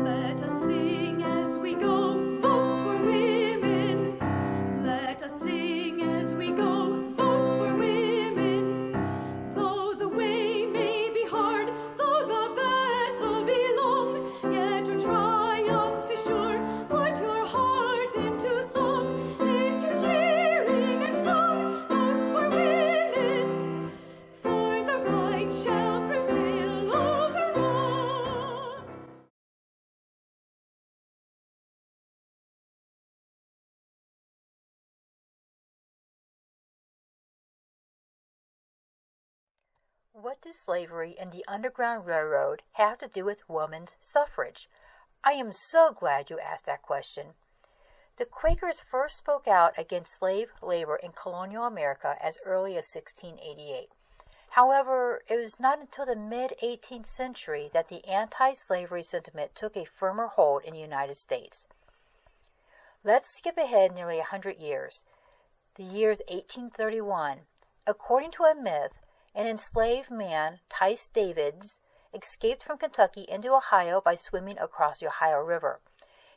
Let us sing as we go, votes for women. Let us sing as we go, votes for women. Though the way may be hard, though the battle be long, yet your triumph is sure. Put your heart into song, into cheering and song. Votes for women, for the right shall prevail over wrong. What does slavery and the Underground Railroad have to do with women's suffrage? I am so glad you asked that question. The Quakers first spoke out against slave labor in colonial America as early as 1688. However, it was not until the mid-18th century that the anti-slavery sentiment took a firmer hold in the United States. Let's skip ahead nearly 100 years. The year is 1831. According to a myth, an enslaved man, Tice Davids, escaped from Kentucky into Ohio by swimming across the Ohio River.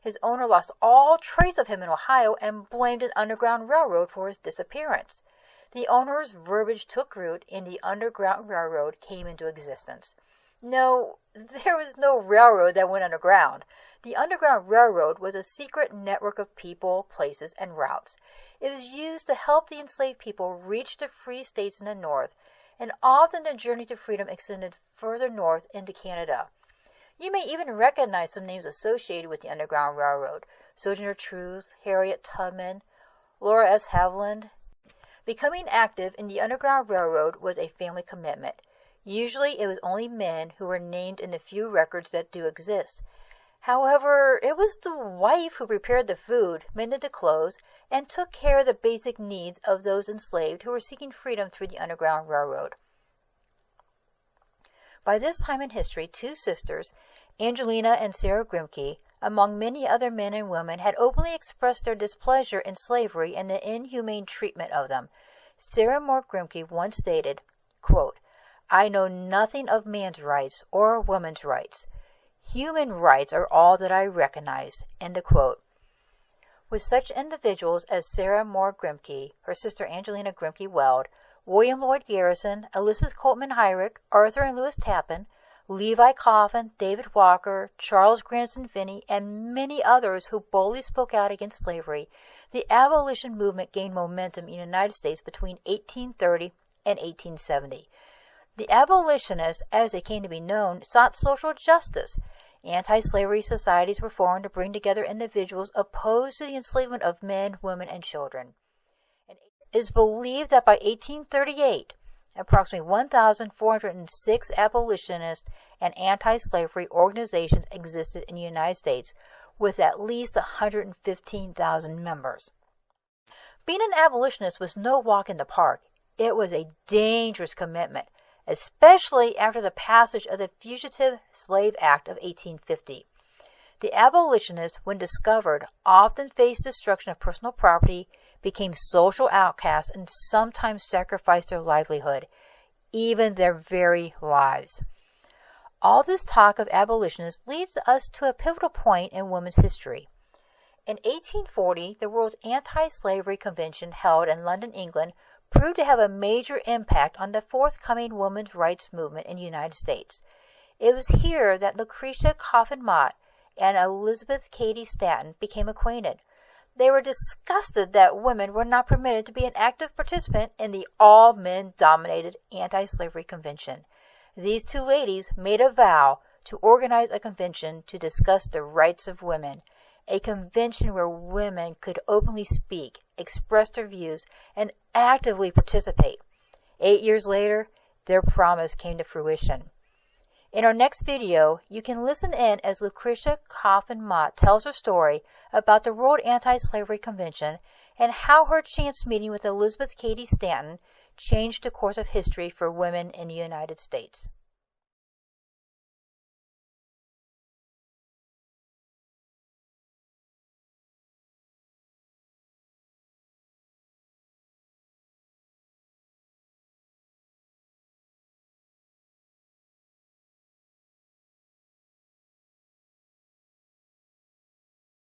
His owner lost all trace of him in Ohio and blamed an Underground Railroad for his disappearance. The owner's verbiage took root and the Underground Railroad came into existence. No, there was no railroad that went underground. The Underground Railroad was a secret network of people, places, and routes. It was used to help the enslaved people reach the free states in the North, and often the journey to freedom extended further north into Canada. You may even recognize some names associated with the Underground Railroad: Sojourner Truth, Harriet Tubman, Laura S. Haviland. Becoming active in the Underground Railroad was a family commitment. Usually it was only men who were named in the few records that do exist. However, it was the wife who prepared the food, mended the clothes, and took care of the basic needs of those enslaved who were seeking freedom through the Underground Railroad. By this time in history, two sisters, Angelina and Sarah Grimke, among many other men and women, had openly expressed their displeasure in slavery and the inhumane treatment of them. Sarah Moore Grimke once stated, quote, "I know nothing of man's rights or woman's rights. Human rights are all that I recognize." End of quote. With such individuals as Sarah Moore Grimke, her sister Angelina Grimke Weld, William Lloyd Garrison, Elizabeth Coleman Hyrick, Arthur and Lewis Tappan, Levi Coffin, David Walker, Charles Grandison Finney, and many others who boldly spoke out against slavery, the abolition movement gained momentum in the United States between 1830 and 1870. The abolitionists, as they came to be known, sought social justice. Anti-slavery societies were formed to bring together individuals opposed to the enslavement of men, women, and children. And it is believed that by 1838, approximately 1,406 abolitionist and anti-slavery organizations existed in the United States, with at least 115,000 members. Being an abolitionist was no walk in the park. It was a dangerous commitment, especially after the passage of the Fugitive Slave Act of 1850. The abolitionists, when discovered, often faced destruction of personal property, became social outcasts, and sometimes sacrificed their livelihood, even their very lives. All this talk of abolitionists leads us to a pivotal point in women's history. In 1840, the World's Anti-Slavery Convention, held in London, England, proved to have a major impact on the forthcoming women's rights movement in the United States. It was here that Lucretia Coffin Mott and Elizabeth Cady Stanton became acquainted. They were disgusted that women were not permitted to be an active participant in the all-men-dominated anti-slavery convention. These two ladies made a vow to organize a convention to discuss the rights of women, a convention where women could openly speak, express their views, and actively participate. 8 years later, their promise came to fruition. In our next video, you can listen in as Lucretia Coffin Mott tells her story about the World Anti-Slavery Convention and how her chance meeting with Elizabeth Cady Stanton changed the course of history for women in the United States.